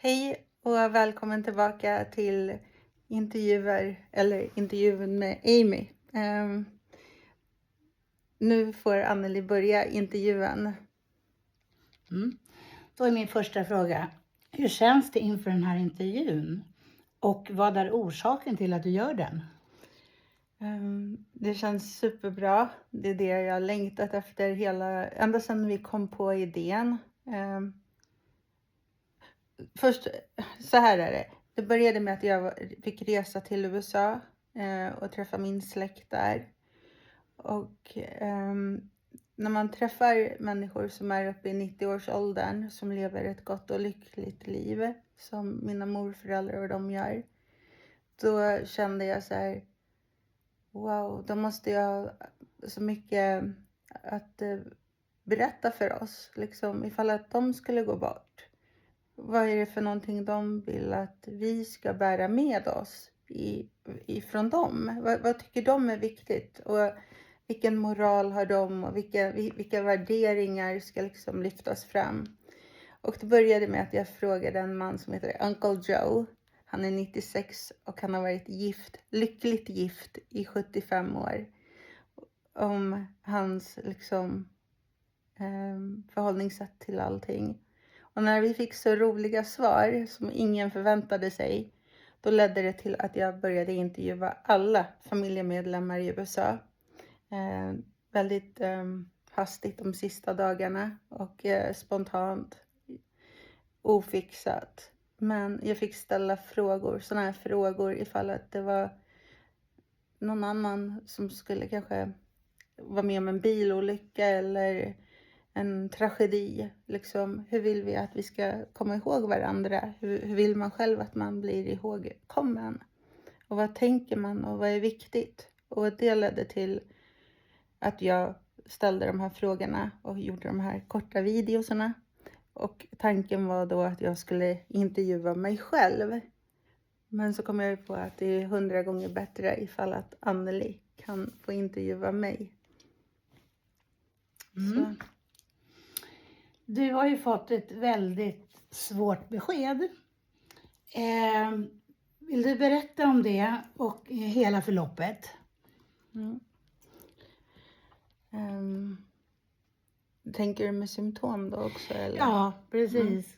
Hej och välkommen tillbaka till intervjun med Amy. Nu får Anneli börja intervjun. Då är min första fråga. Hur känns det inför den här intervjun? Och vad är orsaken till att du gör den? Det känns superbra. Det är det jag har längtat efter ända sedan vi kom på idén. Först, så här är det. Det började med att jag fick resa till USA och träffa min släkt där. Och när man träffar människor som är uppe i 90-årsåldern som lever ett gott och lyckligt liv som mina morföräldrar och de gör, då kände jag så här: wow, då måste jag ha så mycket att berätta för oss, liksom, ifall att de skulle gå bort. Vad är det för någonting de vill att vi ska bära med oss ifrån dem? Vad tycker de är viktigt? Och vilken moral har de och vilka värderingar ska liksom lyftas fram? Och det började med att jag frågade en man som heter Uncle Joe. Han är 96 och han har varit lyckligt gift i 75 år. Om hans liksom förhållningssätt till allting. Och när vi fick så roliga svar som ingen förväntade sig, då ledde det till att jag började intervjua alla familjemedlemmar i USA. Väldigt hastigt de sista dagarna och spontant, ofixat. Men jag fick ställa sådana här frågor ifall att det var någon annan som skulle kanske vara med om en bilolycka eller en tragedi. Liksom, hur vill vi att vi ska komma ihåg varandra? Hur vill man själv att man blir ihågkommen? Och vad tänker man och vad är viktigt? Och det ledde till att jag ställde de här frågorna och gjorde de här korta videorna. Och tanken var då att jag skulle intervjua mig själv. Men så kom jag på att det är 100 gånger bättre ifall att Anneli kan få intervjua mig. Så. Du har ju fått ett väldigt svårt besked. Vill du berätta om det och hela förloppet? Tänker du med symptom då också? Eller? Ja, precis.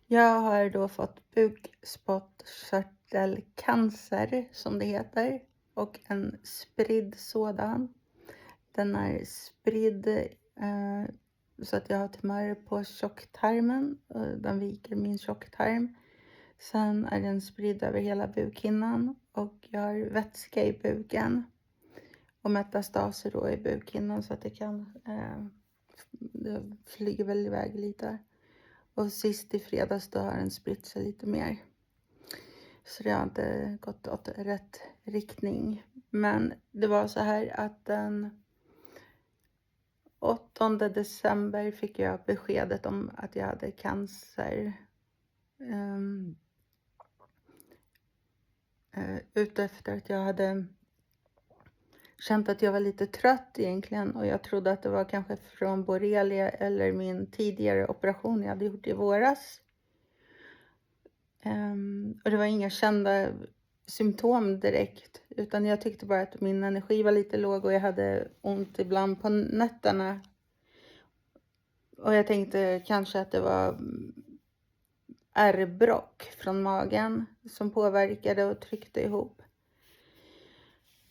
Jag har då fått bukspottkörtelcancer som det heter. Och en spridd sådan. Den är spridd så att jag har tumörer på tjocktarmen. Den viker min tjocktarm. Sen är den spridd över hela bukhinnan. Och jag har vätska i buken. Och metastaser då i bukhinnan så att det kan det flyger väl iväg lite. Och sist i fredags då har den spritt sig lite mer. Så det har inte gått åt rätt riktning. Men det var så här att den 8 december fick jag beskedet om att jag hade cancer. Efter att jag hade känt att jag var lite trött egentligen. Och jag trodde att det var kanske från borrelia eller min tidigare operation jag hade gjort i våras. Och det var inga kända symptom direkt. Utan jag tyckte bara att min energi var lite låg och jag hade ont ibland på nätterna. Och jag tänkte kanske att det var ärrbråck från magen som påverkade och tryckte ihop.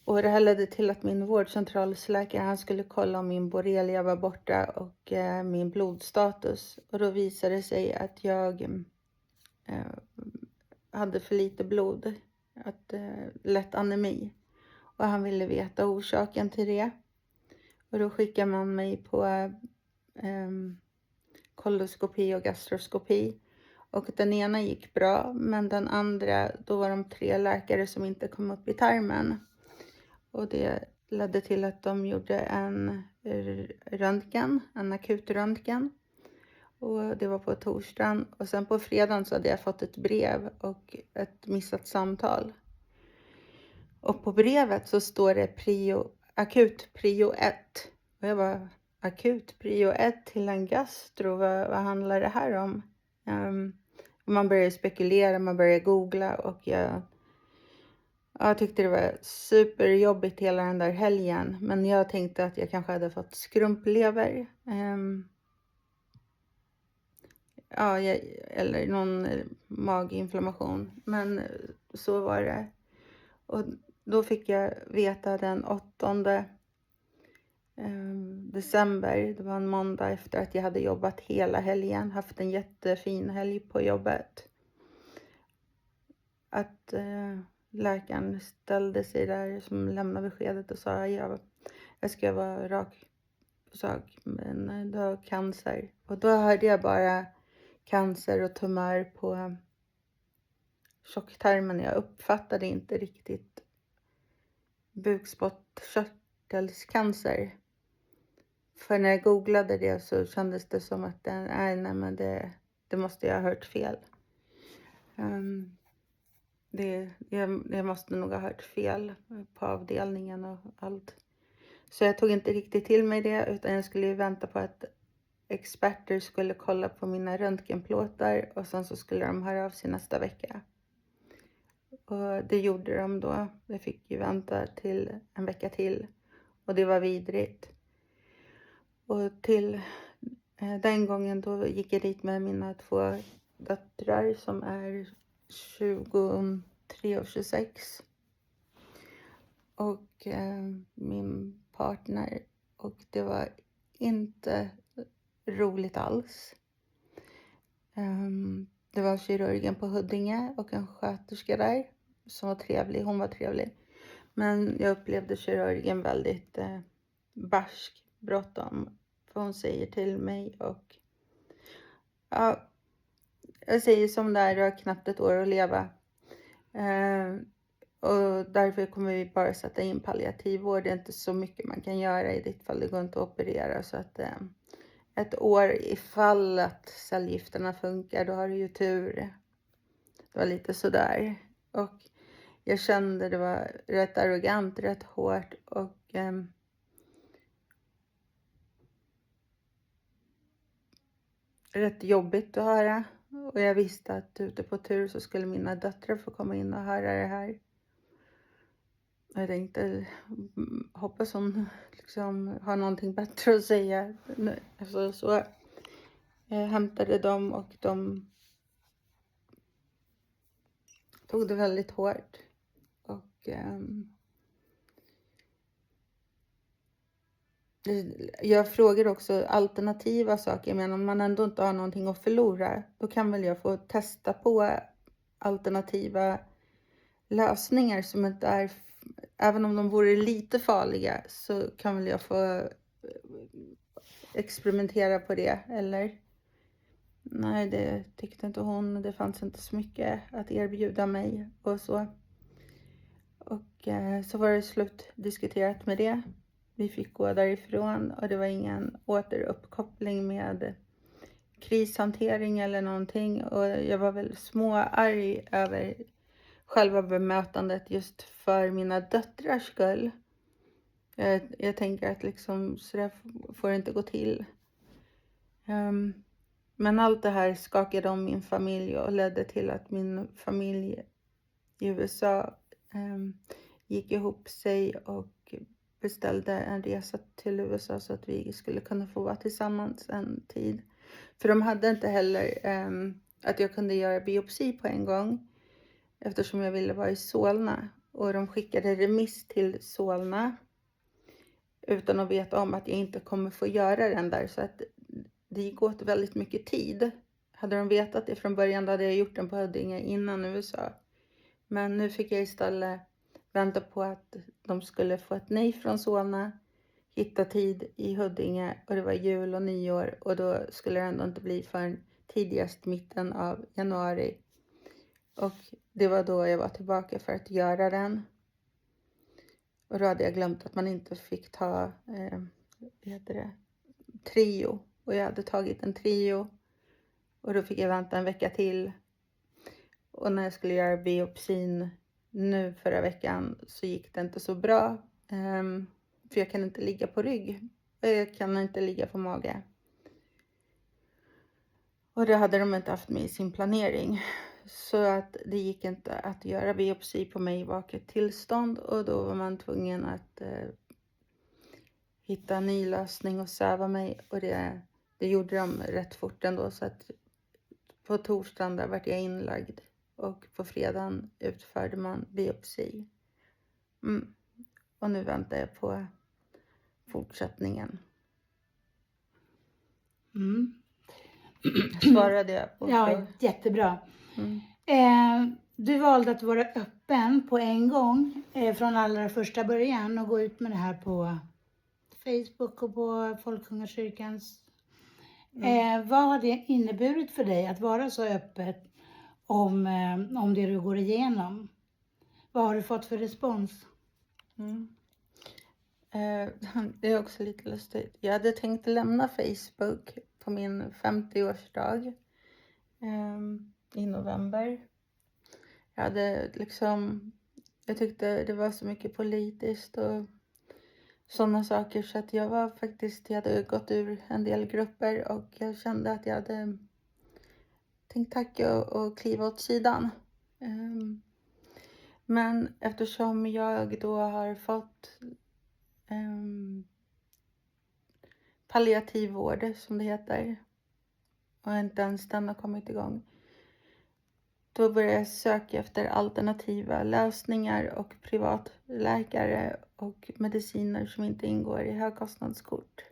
Och det här ledde till att min vårdcentralsläkare, han skulle kolla om min borrelia var borta och min blodstatus. Och då visade det sig att jag hade för lite blod, lätt anemi. Och han ville veta orsaken till det. Och då skickade man mig på koloskopi och gastroskopi. Och den ena gick bra, men den andra, då var de 3 läkare som inte kom upp i tarmen. Och det ledde till att de gjorde en akutröntgen. Och det var på torsdagen. Och sen på fredagen så hade jag fått ett brev och ett missat samtal. Och på brevet så står det akut prio 1. Och jag var akut prio 1 till en gastro. Vad handlar det här om? Man började spekulera, man började googla och jag tyckte det var superjobbigt hela den där helgen. Men jag tänkte att jag kanske hade fått skrumplever. Eller någon maginflammation. Men så var det. Och då fick jag veta den 8 december. Det var en måndag efter att jag hade jobbat hela helgen. Haft en jättefin helg på jobbet. Att läkaren ställde sig där som lämnade beskedet och sa jag ska vara rak på sak, men du har cancer. Och då hörde jag bara cancer och tumör på tjocktarmen. Jag uppfattade inte riktigt bukspottkörtelcancer. För när jag googlade det så kändes det som att det måste jag ha hört fel. Jag måste nog ha hört fel på avdelningen och allt. Så jag tog inte riktigt till mig det, utan jag skulle ju vänta på att experter skulle kolla på mina röntgenplåtar och sen så skulle de höra av sig nästa vecka. Och det gjorde de då. Jag fick ju vänta till en vecka till och det var vidrigt. Och till den gången då gick jag dit med mina 2 döttrar som är 23 och 26. Och min partner. Och det var inte roligt alls. Det var kirurgen på Huddinge och en sköterska där som var trevlig. Hon var trevlig. Men jag upplevde kirurgen väldigt barsk, bråttom. För hon säger till mig och jag säger som det är, du har knappt ett år att leva. Och därför kommer vi bara sätta in palliativvård. Det är inte så mycket man kan göra i ditt fall. Det går inte att operera. Så att ett år ifall att cellgifterna funkar, då har du ju tur. Det var lite sådär. Och jag kände det var rätt arrogant, rätt hårt. Och rätt jobbigt att höra. Och jag visste att ute på tur så skulle mina döttrar få komma in och höra det här. Jag tänkte, hoppas hon liksom har någonting bättre att säga. Alltså, så jag hämtade dem och de tog det väldigt hårt. Och jag frågade också alternativa saker. Men om man ändå inte har någonting att förlora, då kan väl jag få testa på alternativa lösningar som inte är, även om de vore lite farliga, så kan väl jag få experimentera på det, eller? Nej, det tyckte inte hon. Det fanns inte så mycket att erbjuda mig och så. Och så var det slutdiskuterat med det. Vi fick gå därifrån och det var ingen återuppkoppling med krishantering eller någonting. Och jag var väl småarg över själva bemötandet just för mina döttrars skull. Jag tänker att liksom så där får det inte gå till. Men allt det här skakade om min familj och ledde till att min familj i USA gick ihop sig och beställde en resa till USA så att vi skulle kunna få vara tillsammans en tid. För de hade inte heller att jag kunde göra biopsi på en gång eftersom jag ville vara i Solna. Och de skickade remiss till Solna utan att veta om att jag inte kommer få göra den där. Så att det gick åt väldigt mycket tid. Hade de vetat det från början, då hade jag gjort den på Huddinge innan USA. Men nu fick jag istället vänta på att de skulle få ett nej från Solna. Hitta tid i Huddinge och det var jul och nyår. Och då skulle det ändå inte bli förrän tidigast mitten av januari. Och det var då jag var tillbaka för att göra den. Och då hade jag glömt att man inte fick ta trio. Och jag hade tagit en trio. Och då fick jag vänta en vecka till. Och när jag skulle göra biopsin nu förra veckan så gick det inte så bra. För jag kan inte ligga på rygg. Och jag kan inte ligga på mage. Och det hade de inte haft med i sin planering. Så att det gick inte att göra biopsi på mig i vaket tillstånd. Och då var man tvungen att hitta en ny lösning och söva mig. Och det gjorde de rätt fort ändå. Så att på torsdagen där vart jag inlagd. Och på fredagen utförde man biopsi. Och nu väntar jag på fortsättningen. Svarade jag på Ja, frågan? jättebra. Du valde att vara öppen på en gång från allra första början och gå ut med det här på Facebook och på Folkungakyrkans. Vad har det inneburit för dig att vara så öppet om det du går igenom? Vad har du fått för respons? Det är också lite lustigt. Jag hade tänkt lämna Facebook på min 50-årsdag i november. Jag tyckte det var så mycket politiskt och sådana saker, så att jag hade gått ur en del grupper och jag kände att jag hade tänkt tacka och kliva åt sidan. Men eftersom jag då har fått palliativ vård som det heter och inte ens den har kommit igång, då började jag söka efter alternativa lösningar och privatläkare och mediciner som inte ingår i högkostnadskort.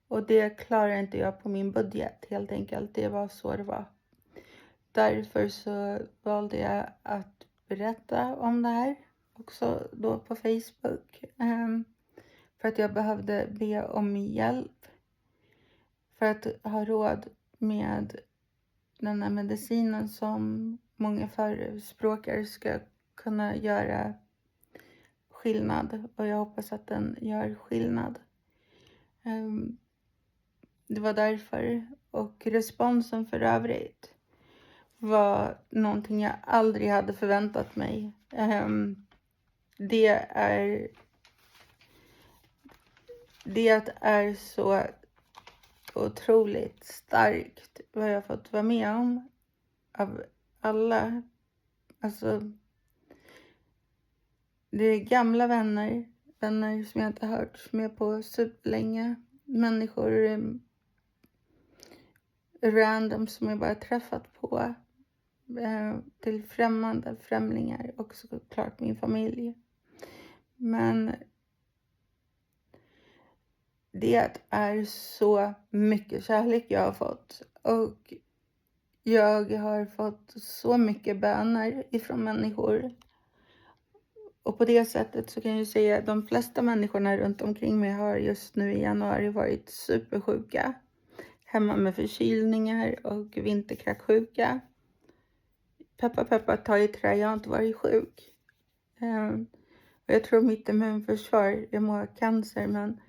Och det klarar inte jag på min budget helt enkelt. Det var så det var. Därför så valde jag att berätta om det här också då på Facebook. För att jag behövde be om hjälp för att ha råd med den här medicinen som många förespråkare ska kunna göra skillnad. Och jag hoppas att den gör skillnad. Det var därför. Och responsen för övrigt var någonting jag aldrig hade förväntat mig. Det är så otroligt starkt vad jag fått vara med om av alla. Alltså, det är gamla vänner som jag inte har hört med på superlänge. Människor random som jag bara träffat på. Till främlingar och såklart min familj. Men det är så mycket kärlek jag har fått. Och jag har fått så mycket böner ifrån människor. Och på det sättet så kan jag säga att de flesta människorna runt omkring mig har just nu i januari varit supersjuka. Hemma med förkylningar och vinterkräksjuka. Peppa peppa, ta i trä, jag har inte varit sjuk. Och jag tror mitt immunförsvar, jag må ha cancer, men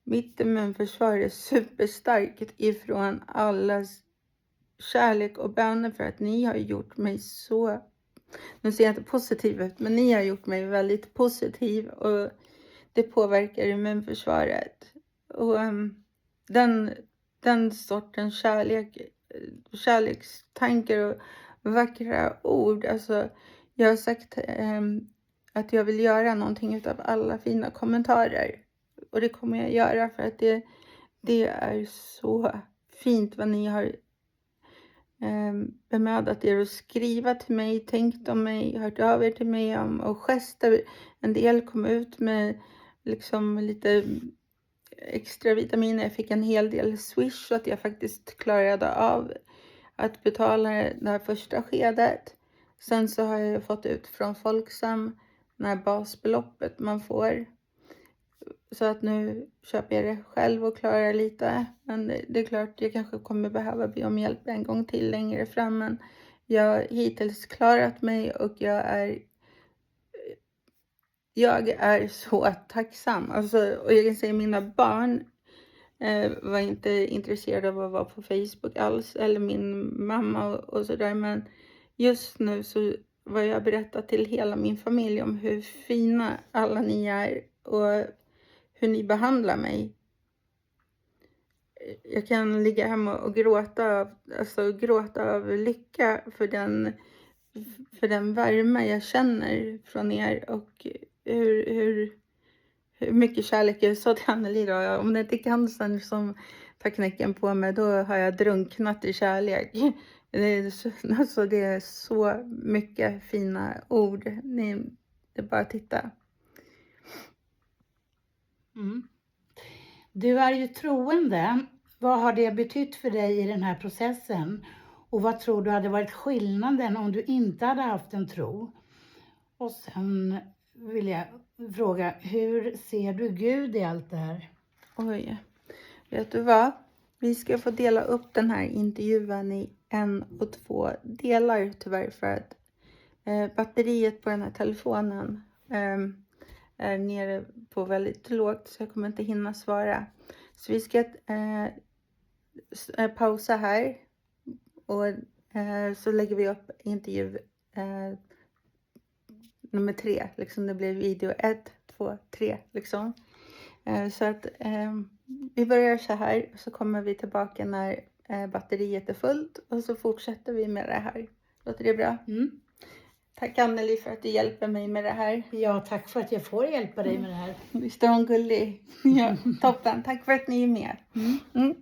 mitt immunförsvar är superstarkt ifrån allas kärlek och böner för att ni har gjort mig så, nu ser jag inte positiv ut, men ni har gjort mig väldigt positiv och det påverkar immunförsvaret. Och den sortens kärlekstankar och vackra ord, alltså jag har sagt att jag vill göra någonting utav alla fina kommentarer. Och det kommer jag göra för att det är så fint vad ni har bemödat er att skriva till mig, tänkt om mig, hört av er till mig om och gester. En del kom ut med liksom lite extra vitaminer. Jag fick en hel del swish så att jag faktiskt klarade av att betala det här första skedet. Sen så har jag fått ut från Folksam det här basbeloppet man får. Så att nu köper jag det själv och klarar lite. Men det är klart jag kanske kommer behöva be om hjälp en gång till längre fram. Men jag har hittills klarat mig och jag är så tacksam. Alltså, och jag kan säga mina barn var inte intresserade av att vara på Facebook alls. Eller min mamma och sådär. Men just nu så var jag berättat till hela min familj om hur fina alla ni är. Och hur ni behandlar mig. jag kan ligga hemma och gråta, alltså gråta av lycka för den värme jag känner från er och hur mycket kärlek jag sa till Anneli då. Om det inte är cancern som tar knäcken på mig, då har jag drunknat i kärlek. Det är så mycket fina ord. Det är bara att titta. Mm. Du är ju troende. Vad har det betytt för dig i den här processen? Och vad tror du hade varit skillnaden om du inte hade haft en tro? Och sen vill jag fråga, hur ser du Gud i allt det här? Oj, vet du vad? Vi ska få dela upp den här intervjun i 1 och 2 delar tyvärr, för att batteriet på den här telefonen är nere på väldigt lågt, så jag kommer inte hinna svara. Så vi ska pausa här och så lägger vi upp intervju nummer 3. Liksom det blir video 1, 2, 3 liksom. Så att vi börjar så här och så kommer vi tillbaka när batteriet är fullt och så fortsätter vi med det här. Låter det bra? Mm. Tack Anneli för att du hjälper mig med det här. Ja, tack för att jag får hjälpa dig med det här. Visst är hon gullig? Ja, toppen. Tack för att ni är med. Mm.